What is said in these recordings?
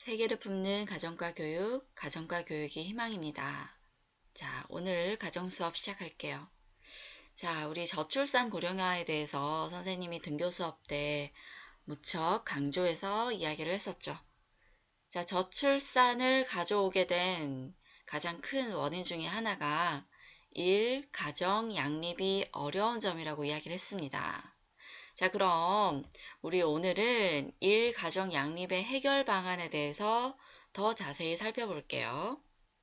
세계를 품는 가정과 교육, 가정과 교육이 희망입니다. 자, 오늘 가정 수업 시작할게요. 자, 우리 저출산 고령화에 대해서 선생님이 등교 수업 때 무척 강조해서 이야기를 했었죠. 자, 저출산을 가져오게 된 가장 큰 원인 중에 하나가 가정 양립이 어려운 점이라고 이야기를 했습니다. 자, 그럼 우리 오늘은 가정 양립의 해결 방안에 대해서 더 자세히 살펴볼게요.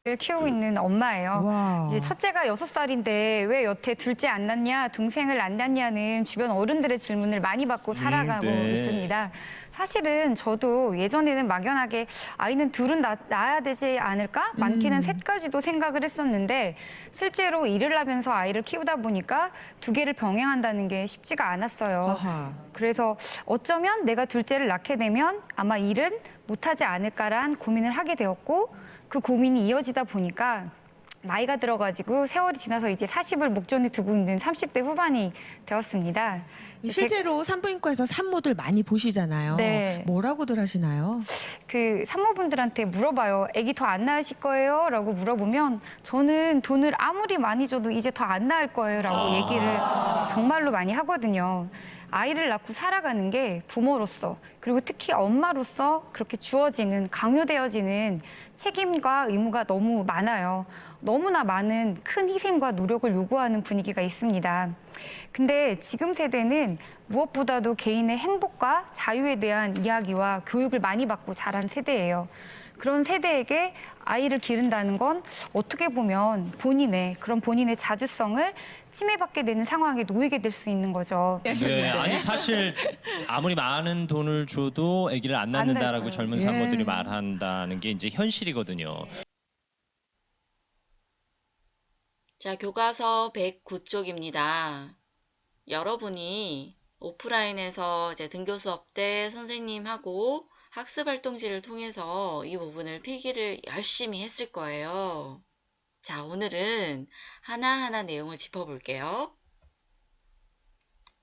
를 키우고 있는 엄마예요. 와. 이제 첫째가 6살인데 왜 여태 둘째 안 낳냐, 동생을 안 낳냐는 주변 어른들의 질문을 많이 받고 살아가고 네. 있습니다. 사실은 저도 예전에는 막연하게 아이는 둘은 낳아야 되지 않을까? 많게는 셋까지도 생각을 했었는데 실제로 일을 하면서 아이를 키우다 보니까 두 개를 병행한다는 게 쉽지가 않았어요. 아하. 그래서 어쩌면 내가 둘째를 낳게 되면 아마 일은 못하지 않을까란 고민을 하게 되었고 그 고민이 이어지다 보니까 나이가 들어가지고 세월이 지나서 이제 40을 목전에 두고 있는 30대 후반이 되었습니다. 실제로 산부인과에서 산모들 많이 보시잖아요. 네. 뭐라고들 하시나요? 그 산모분들한테 물어봐요. 아기 더 안 낳으실 거예요? 라고 물어보면 저는 돈을 아무리 많이 줘도 이제 더 안 낳을 거예요 라고 얘기를 정말로 많이 하거든요. 아이를 낳고 살아가는 게 부모로서 그리고 특히 엄마로서 그렇게 주어지는 강요되어지는 책임과 의무가 너무 많아요. 너무나 많은 큰 희생과 노력을 요구하는 분위기가 있습니다. 근데 지금 세대는 무엇보다도 개인의 행복과 자유에 대한 이야기와 교육을 많이 받고 자란 세대예요. 그런 세대에게 아이를 기른다는 건 어떻게 보면 본인의 자주성을 침해받게 되는 상황에 놓이게 될 수 있는 거죠. 네, 아니 사실 아무리 많은 돈을 줘도 아기를 안 낳는다라고 낳을 젊은 거예요. 산모들이 예. 말한다는 게 이제 현실이거든요. 자, 교과서 109쪽입니다. 여러분이 오프라인에서 이제 등교 수업 때 선생님하고 학습 활동지를 통해서 이 부분을 필기를 열심히 했을 거예요. 자, 오늘은 하나하나 내용을 짚어볼게요.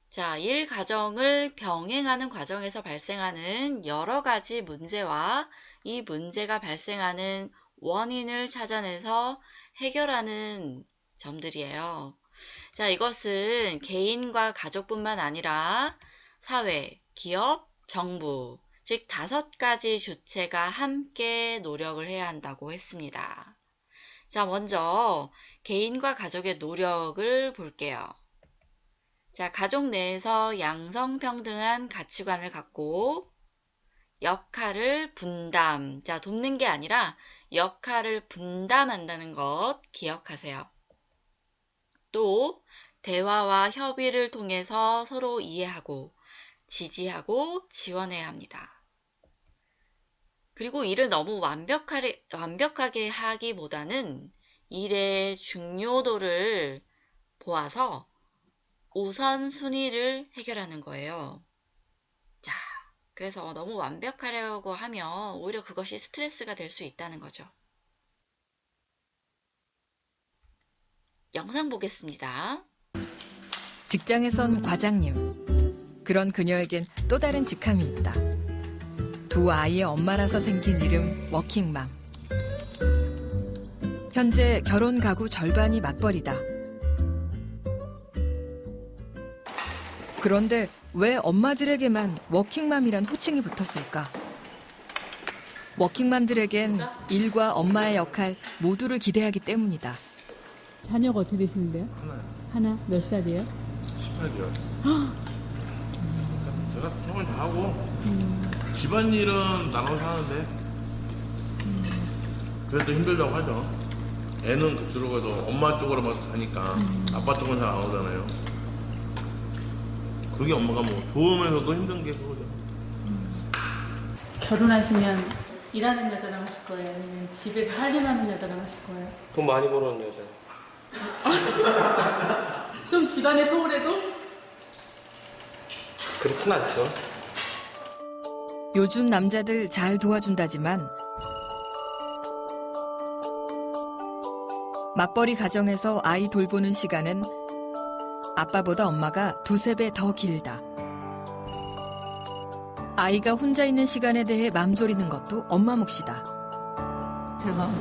자, 가정을 병행하는 과정에서 발생하는 여러 가지 문제와 이 문제가 발생하는 원인을 찾아내서 해결하는 점들이에요. 자, 이것은 개인과 가족뿐만 아니라 사회, 기업, 정부, 즉 5가지 주체가 함께 노력을 해야 한다고 했습니다. 자, 먼저 개인과 가족의 노력을 볼게요. 자, 가족 내에서 양성평등한 가치관을 갖고 역할을 분담, 자, 돕는 게 아니라 역할을 분담한다는 것 기억하세요. 또 대화와 협의를 통해서 서로 이해하고 지지하고 지원해야 합니다. 그리고 일을 너무 완벽하게 하기보다는 일의 중요도를 보아서 우선순위를 해결하는 거예요. 자, 그래서 너무 완벽하려고 하면 오히려 그것이 스트레스가 될 수 있다는 거죠. 영상 보겠습니다. 직장에선 과장님. 그런 그녀에겐 또 다른 직함이 있다. 두 아이의 엄마라서 생긴 이름 워킹맘. 현재 결혼 가구 절반이 맞벌이다. 그런데 왜 엄마들에게만 워킹맘이란 호칭이 붙었을까? 워킹맘들에겐 일과 엄마의 역할 모두를 기대하기 때문이다. 자녀가 어떻게 되시는데요? 하나. 몇 살이에요? 18개월. 제가 정말 다 하고 집안일은 나눠서 하는데 그래도 힘들다고 하죠. 애는 주로 그래도 엄마 쪽으로만 가니까 아빠 쪽은 잘 안 오잖아요. 그게 엄마가 뭐 좋으면서도 힘든 게 그거죠. 결혼하시면 일하는 여자랑 하실 거예요? 아니면 집에서 살림하는 여자랑 하실 거예요? 돈 많이 버는 여자. 좀 집안에 소홀해도? 그렇진 않죠. 요즘 남자들 잘 도와준다지만 맞벌이 가정에서 아이 돌보는 시간은 아빠보다 엄마가 2~3배 더 길다. 아이가 혼자 있는 시간에 대해 맘졸이는 것도 엄마 몫이다. 제가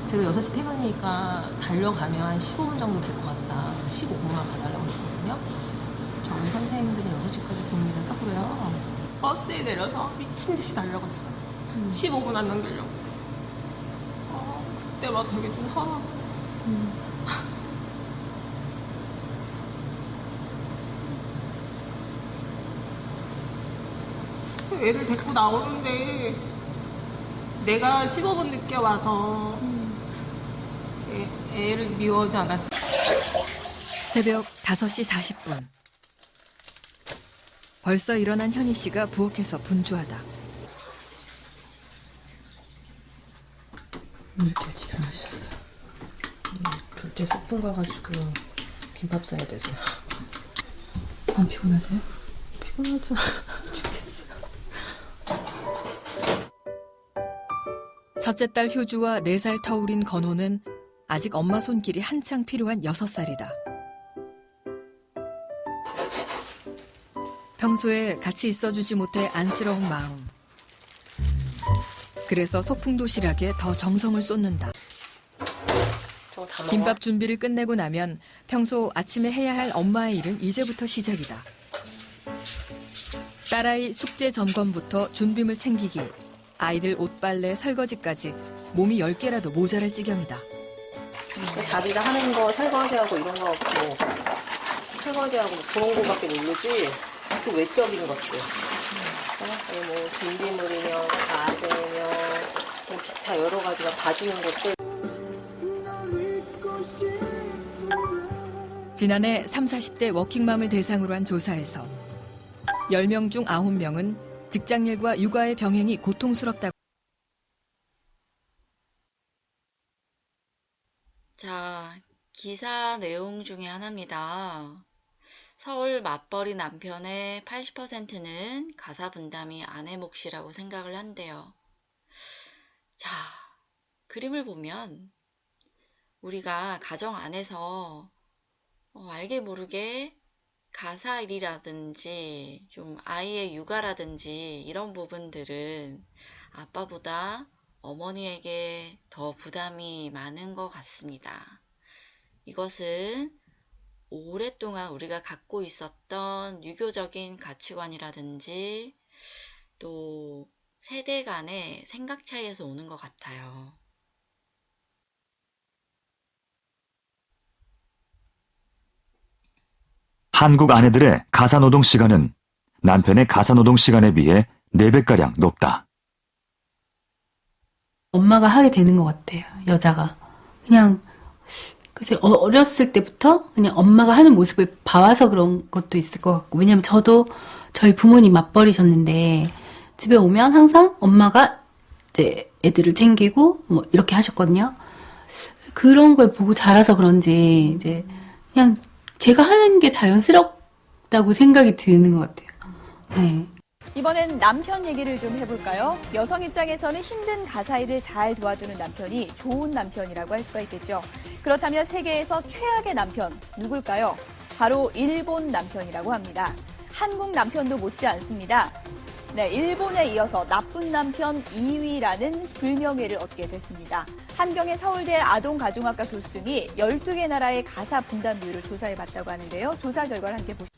6시 퇴근이니까 달려가면 한 15분 정도 될 것 같다. 15분만 가달라고 했거든요. 저희 선생님들은 6시까지 봅니다. 딱 그래요. 버스에 내려서 미친 듯이 달려갔어요. 15분 안 남기려고. 그때 막 되게 좀 화났어요. 애를 데리고 나오는데 내가 15분 늦게 와서 애를 미워하지 않았어요. 새벽 5시 40분. 벌써 일어난 현희 씨가 부엌에서 분주하다. 이렇게 일찍 일어나셨어요? 둘째 소풍 가가지고 김밥 싸야 돼서. 안 피곤하세요? 피곤하죠. 죽겠어요. 첫째 딸 효주와 4살 터울인 건호는 아직 엄마 손길이 한창 필요한 6살이다. 평소에 같이 있어주지 못해 안쓰러운 마음. 그래서 소풍도시락에 더 정성을 쏟는다. 김밥 준비를 끝내고 나면 평소 아침에 해야 할 엄마의 일은 이제부터 시작이다. 딸아이 숙제 점검부터 준비물 챙기기, 아이들 옷 빨래, 설거지까지 몸이 10개라도 모자랄 지경이다. 자기가 하는 거 설거지하고 이런 거 없고 설거지하고 그런 거밖에 모르지 그 외적인 것들 뭐 준비물이며 가재며 뭐 기타 여러 가지가 봐주는 것들. 지난해 30, 40대 워킹맘을 대상으로 한 조사에서 10명 중 9명은 직장일과 육아의 병행이 고통스럽다고. 자, 기사 내용 중에 하나입니다. 서울 맞벌이 남편의 80%는 가사 분담이 아내 몫이라고 생각을 한대요. 자, 그림을 보면 우리가 가정 안에서 알게 모르게 가사 일이라든지 좀 아이의 육아라든지 이런 부분들은 아빠보다 어머니에게 더 부담이 많은 것 같습니다. 이것은 오랫동안 우리가 갖고 있었던 유교적인 가치관이라든지 또 세대 간의 생각 차이에서 오는 것 같아요. 한국 아내들의 가사노동 시간은 남편의 가사노동 시간에 비해 4배가량 높다. 엄마가 하게 되는 것 같아요. 여자가. 그냥 글쎄 어렸을 때부터 그냥 엄마가 하는 모습을 봐와서 그런 것도 있을 것 같고, 왜냐면 저도 저희 부모님 맞벌이셨는데 집에 오면 항상 엄마가 이제 애들을 챙기고 뭐 이렇게 하셨거든요. 그런 걸 보고 자라서 그런지 이제 그냥 제가 하는 게 자연스럽다고 생각이 드는 것 같아요. 네. 이번엔 남편 얘기를 좀 해볼까요? 여성 입장에서는 힘든 가사 일을 잘 도와주는 남편이 좋은 남편이라고 할 수가 있겠죠. 그렇다면 세계에서 최악의 남편 누굴까요? 바로 일본 남편이라고 합니다. 한국 남편도 못지 않습니다. 네, 일본에 이어서 나쁜 남편 2위라는 불명예를 얻게 됐습니다. 한경의 서울대 아동가정학과 교수 등이 12개 나라의 가사 분담 비율을 조사해봤다고 하는데요. 조사 결과를 함께 보시죠.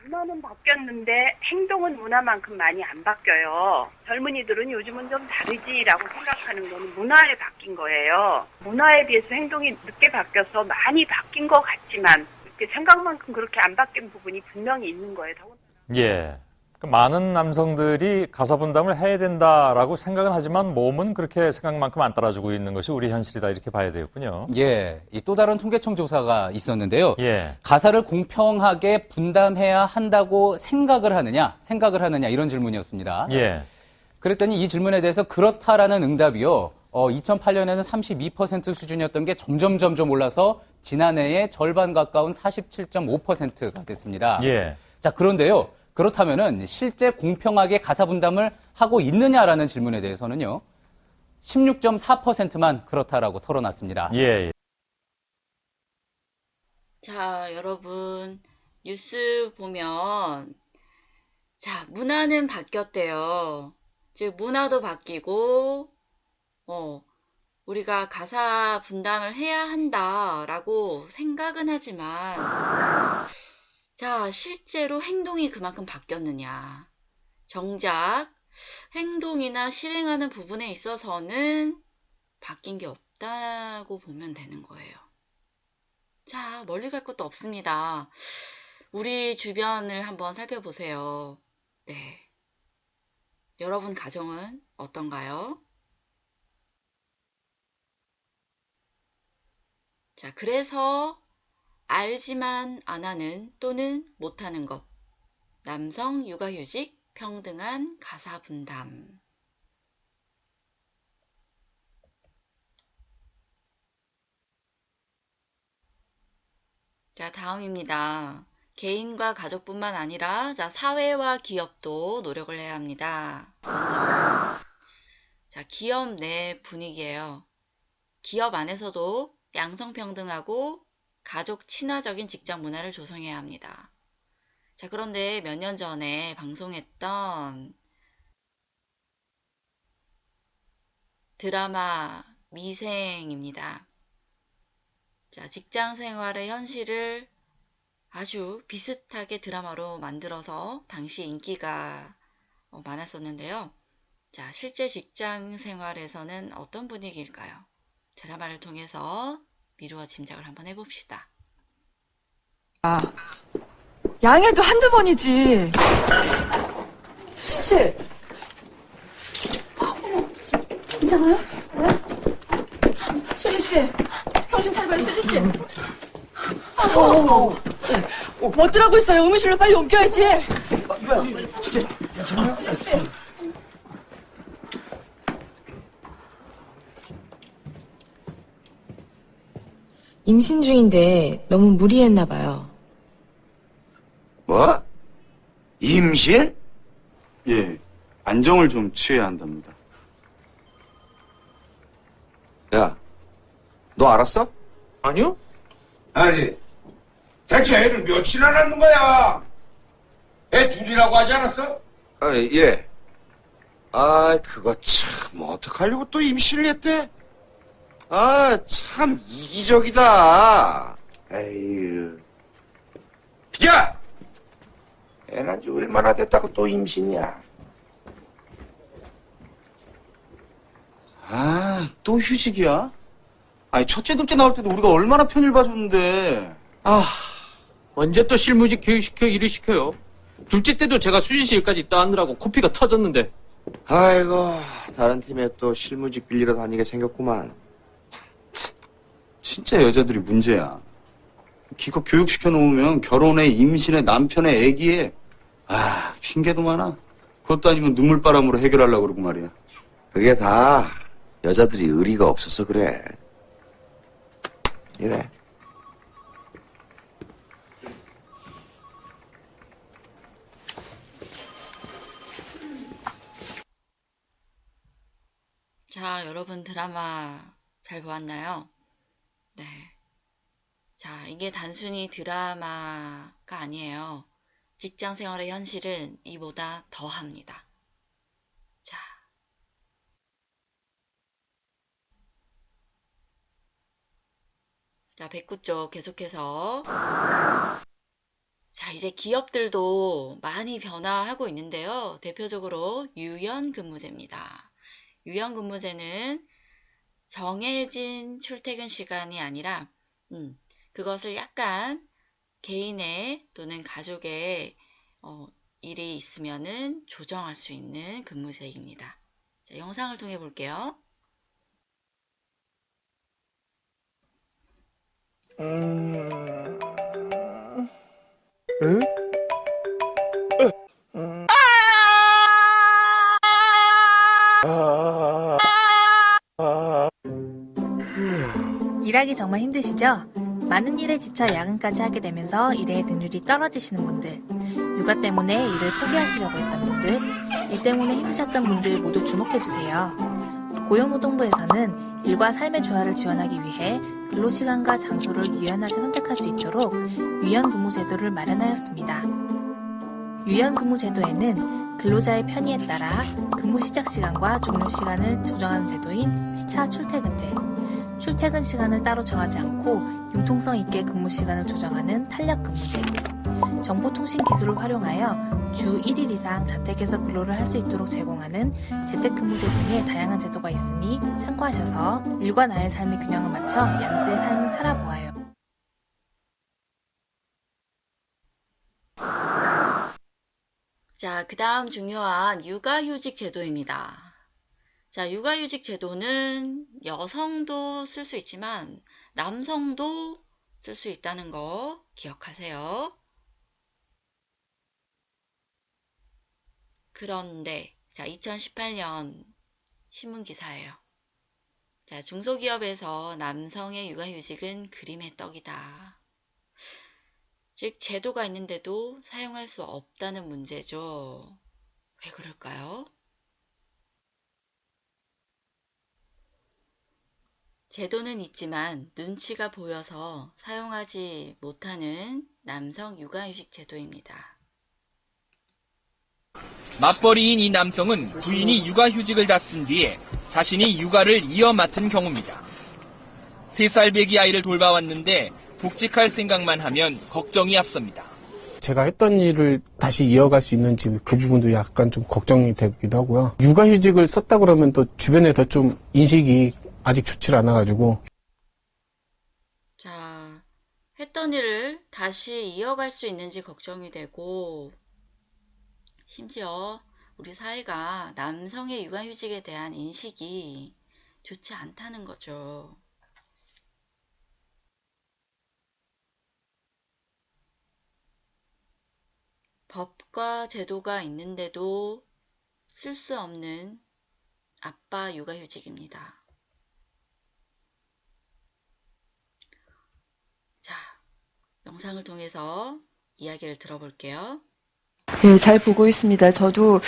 문화는 바뀌었는데 행동은 문화만큼 많이 안 바뀌어요. 젊은이들은 요즘은 좀 다르지라고 생각하는 거는 문화에 바뀐 거예요. 문화에 비해서 행동이 늦게 바뀌어서 많이 바뀐 것 같지만 생각만큼 그렇게 안 바뀐 부분이 분명히 있는 거예요. 예. 많은 남성들이 가사 분담을 해야 된다라고 생각은 하지만 몸은 그렇게 생각만큼 안 따라주고 있는 것이 우리 현실이다, 이렇게 봐야 되겠군요. 예. 이 또 다른 통계청 조사가 있었는데요. 예. 가사를 공평하게 분담해야 한다고 생각을 하느냐 이런 질문이었습니다. 예. 그랬더니 이 질문에 대해서 그렇다라는 응답이요. 2008년에는 32% 수준이었던 게 점점 올라서 지난해에 절반 가까운 47.5%가 됐습니다. 예. 자, 그런데요. 그렇다면은 실제 공평하게 가사 분담을 하고 있느냐라는 질문에 대해서는요. 16.4%만 그렇다라고 털어놨습니다. 예. 자, 여러분 뉴스 보면 자, 문화는 바뀌었대요. 즉, 문화도 바뀌고, 우리가 가사 분담을 해야 한다라고 생각은 하지만, 자, 실제로 행동이 그만큼 바뀌었느냐. 정작 행동이나 실행하는 부분에 있어서는 바뀐 게 없다고 보면 되는 거예요. 자, 멀리 갈 것도 없습니다. 우리 주변을 한번 살펴보세요. 네. 여러분 가정은 어떤가요? 자, 그래서 알지만 안 하는 또는 못하는 것. 남성 육아휴직 평등한 가사 분담. 자, 다음입니다. 개인과 가족뿐만 아니라 사회와 기업도 노력을 해야 합니다. 먼저 자, 기업 내 분위기예요. 기업 안에서도 양성평등하고 가족 친화적인 직장 문화를 조성해야 합니다. 자, 그런데 몇 년 전에 방송했던 드라마 미생입니다. 자, 직장 생활의 현실을 아주 비슷하게 드라마로 만들어서 당시 인기가 많았었는데요. 자, 실제 직장 생활에서는 어떤 분위기일까요? 드라마를 통해서 미루어 짐작을 한번 해봅시다. 양해도 한두 번이지. 수지 씨. 괜찮아요? 수지 씨. 정신 차려봐요, 수지 씨. 뭐더라고 있어요? 의무실로 빨리 옮겨야지. 유야, 수지. 괜찮아요? 수지 씨. 임신 중인데 너무 무리했나 봐요. 뭐? 임신? 예, 안정을 좀 취해야 한답니다. 야, 너 알았어? 아니요? 아니, 대체 애를 며칠이나 낳는 거야? 애 둘이라고 하지 않았어? 아, 예. 아, 그거 참, 어떡하려고 또 임신을 했대? 아, 참, 이기적이다. 에휴. 야! 애 낳은 지 얼마나 됐다고 또 임신이야? 아, 또 휴직이야? 아니, 첫째, 둘째 나올 때도 우리가 얼마나 편을 봐줬는데. 언제 또 실무직 교육시켜 일을 시켜요? 둘째 때도 제가 수지 씨 일까지 따느라고 코피가 터졌는데. 아이고, 다른 팀에 또 실무직 빌리러 다니게 생겼구만. 진짜 여자들이 문제야. 기껏 교육시켜 놓으면 결혼에, 임신에, 남편에, 애기에. 핑계도 많아. 그것도 아니면 눈물바람으로 해결하려고 그러고 말이야. 그게 다 여자들이 의리가 없어서 그래. 이래. 자, 여러분 드라마 잘 보았나요? 네. 자, 이게 단순히 드라마가 아니에요. 직장 생활의 현실은 이보다 더합니다. 자, 109쪽 계속해서. 자, 이제 기업들도 많이 변화하고 있는데요. 대표적으로 유연근무제입니다. 유연근무제는 정해진 출퇴근 시간이 아니라 그것을 약간 개인의 또는 가족의 일이 있으면은 조정할 수 있는 근무제입니다. 자, 영상을 통해 볼게요. 일하기 정말 힘드시죠? 많은 일에 지쳐 야근까지 하게 되면서 일의 능률이 떨어지시는 분들, 육아 때문에 일을 포기하시려고 했던 분들, 일 때문에 힘드셨던 분들 모두 주목해주세요. 고용노동부에서는 일과 삶의 조화를 지원하기 위해 근로시간과 장소를 유연하게 선택할 수 있도록 유연근무제도를 마련하였습니다. 유연근무 제도에는 근로자의 편의에 따라 근무 시작 시간과 종료 시간을 조정하는 제도인 시차 출퇴근제, 출퇴근 시간을 따로 정하지 않고 융통성 있게 근무 시간을 조정하는 탄력근무제, 정보통신 기술을 활용하여 주 1일 이상 자택에서 근로를 할 수 있도록 제공하는 재택근무제 등의 다양한 제도가 있으니 참고하셔서 일과 나의 삶의 균형을 맞춰 양질의 삶을 살아보아요. 자, 그 다음 중요한 육아휴직 제도입니다. 자, 육아휴직 제도는 여성도 쓸 수 있지만 남성도 쓸 수 있다는 거 기억하세요. 그런데, 자, 2018년 신문기사예요. 자, 중소기업에서 남성의 육아휴직은 그림의 떡이다. 즉, 제도가 있는데도 사용할 수 없다는 문제죠. 왜 그럴까요? 제도는 있지만 눈치가 보여서 사용하지 못하는 남성 육아휴직 제도입니다. 맞벌이인 이 남성은 부인이 육아휴직을 다 쓴 뒤에 자신이 육아를 이어 맡은 경우입니다. 3살 배기 아이를 돌봐왔는데 복직할 생각만 하면 걱정이 앞섭니다. 제가 했던 일을 다시 이어갈 수 있는지 그 부분도 약간 좀 걱정이 되기도 하고요. 육아휴직을 썼다 그러면 또 주변에서 좀 인식이 아직 좋지 않아가지고. 자, 했던 일을 다시 이어갈 수 있는지 걱정이 되고, 심지어 우리 사회가 남성의 육아휴직에 대한 인식이 좋지 않다는 거죠. 법과 제도가 있는데도 쓸 수 없는 아빠 육아휴직입니다. 자, 영상을 통해서 이야기를 들어볼게요. 네, 잘 보고 있습니다. 저도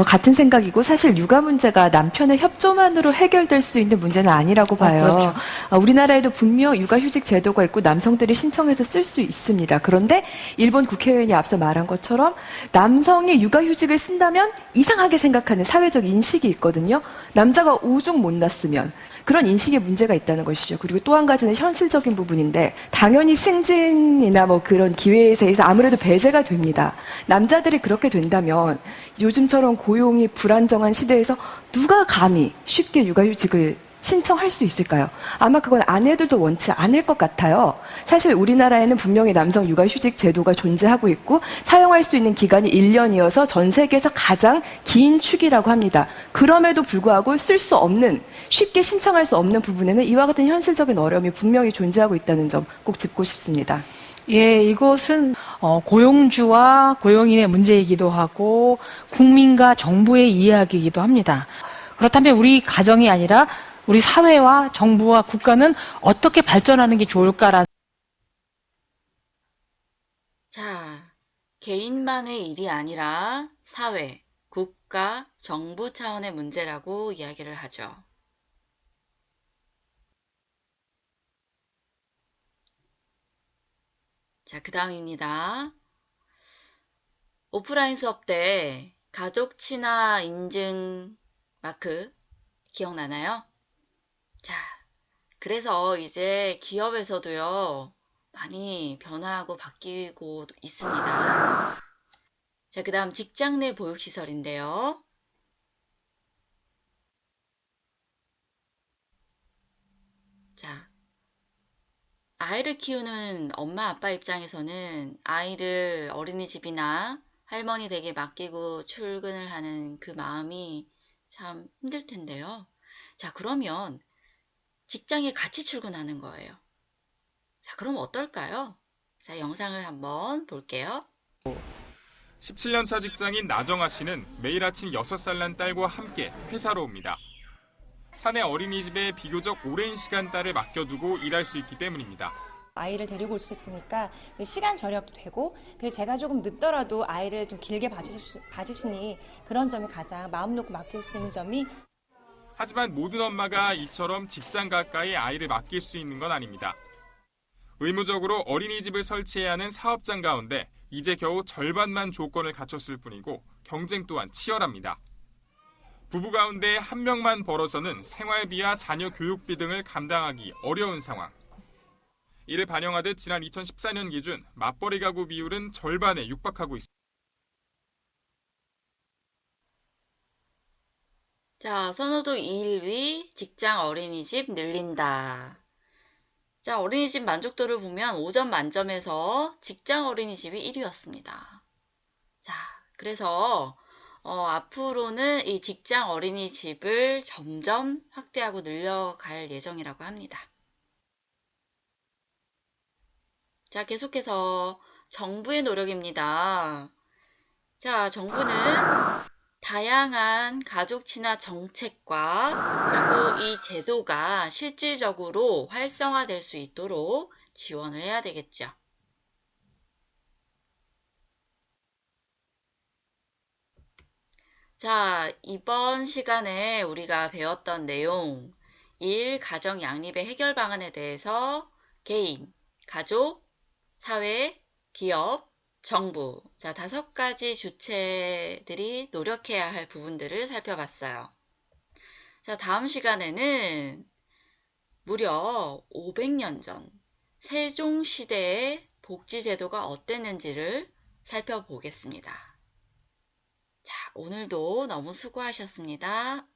같은 생각이고 사실 육아 문제가 남편의 협조만으로 해결될 수 있는 문제는 아니라고 봐요. 그렇죠. 우리나라에도 분명 육아휴직 제도가 있고 남성들이 신청해서 쓸 수 있습니다. 그런데 일본 국회의원이 앞서 말한 것처럼 남성이 육아휴직을 쓴다면 이상하게 생각하는 사회적 인식이 있거든요. 남자가 오죽 못났으면. 그런 인식에 문제가 있다는 것이죠. 그리고 또 한 가지는 현실적인 부분인데 당연히 승진이나 뭐 그런 기회에 대해서 아무래도 배제가 됩니다. 남자들이 그렇게 된다면 요즘처럼 고용이 불안정한 시대에서 누가 감히 쉽게 육아휴직을 신청할 수 있을까요? 아마 그건 아내들도 원치 않을 것 같아요. 사실 우리나라에는 분명히 남성 육아휴직 제도가 존재하고 있고 사용할 수 있는 기간이 1년이어서 전 세계에서 가장 긴 축이라고 합니다. 그럼에도 불구하고 쓸 수 없는, 쉽게 신청할 수 없는 부분에는 이와 같은 현실적인 어려움이 분명히 존재하고 있다는 점 꼭 짚고 싶습니다. 예, 이것은 고용주와 고용인의 문제이기도 하고 국민과 정부의 이야기이기도 합니다. 그렇다면 우리 가정이 아니라 우리 사회와 정부와 국가는 어떻게 발전하는 게 좋을까라는. 자, 개인만의 일이 아니라 사회, 국가, 정부 차원의 문제라고 이야기를 하죠. 자, 그 다음입니다. 오프라인 수업 때 가족 친화 인증 마크 기억나나요? 자, 그래서 이제 기업에서도요, 많이 변화하고 바뀌고 있습니다. 자, 그 다음 직장 내 보육시설인데요. 자, 아이를 키우는 엄마 아빠 입장에서는 아이를 어린이집이나 할머니 댁에 맡기고 출근을 하는 그 마음이 참 힘들 텐데요. 자, 그러면 직장에 같이 출근하는 거예요. 자, 그럼 어떨까요? 자, 영상을 한번 볼게요. 17년차 직장인 나정아 씨는 매일 아침 6살 난 딸과 함께 회사로 옵니다. 사내 어린이집에 비교적 오랜 시간 딸을 맡겨두고 일할 수 있기 때문입니다. 아이를 데리고 올 수 있으니까 시간 절약도 되고, 그래서 제가 조금 늦더라도 아이를 좀 길게 봐주시니 그런 점이 가장 마음 놓고 맡길 수 있는 점이. 하지만 모든 엄마가 이처럼 직장 가까이 아이를 맡길 수 있는 건 아닙니다. 의무적으로 어린이집을 설치해야 하는 사업장 가운데 이제 겨우 절반만 조건을 갖췄을 뿐이고 경쟁 또한 치열합니다. 부부 가운데 한 명만 벌어서는 생활비와 자녀 교육비 등을 감당하기 어려운 상황. 이를 반영하듯 지난 2014년 기준 맞벌이 가구 비율은 절반에 육박하고 있습니다. 자, 선호도 1위, 직장 어린이집 늘린다. 자, 어린이집 만족도를 보면 5점 만점에서 직장 어린이집이 1위였습니다. 자, 그래서 앞으로는 이 직장 어린이집을 점점 확대하고 늘려갈 예정이라고 합니다. 자, 계속해서 정부의 노력입니다. 자, 정부는 다양한 가족 친화 정책과 그리고 이 제도가 실질적으로 활성화될 수 있도록 지원을 해야 되겠죠. 자, 이번 시간에 우리가 배웠던 내용, 일, 가정 양립의 해결 방안에 대해서 개인, 가족, 사회, 기업, 정부, 자, 5가지 주체들이 노력해야 할 부분들을 살펴봤어요. 자, 다음 시간에는 무려 500년 전 세종시대의 복지제도가 어땠는지를 살펴보겠습니다. 자, 오늘도 너무 수고하셨습니다.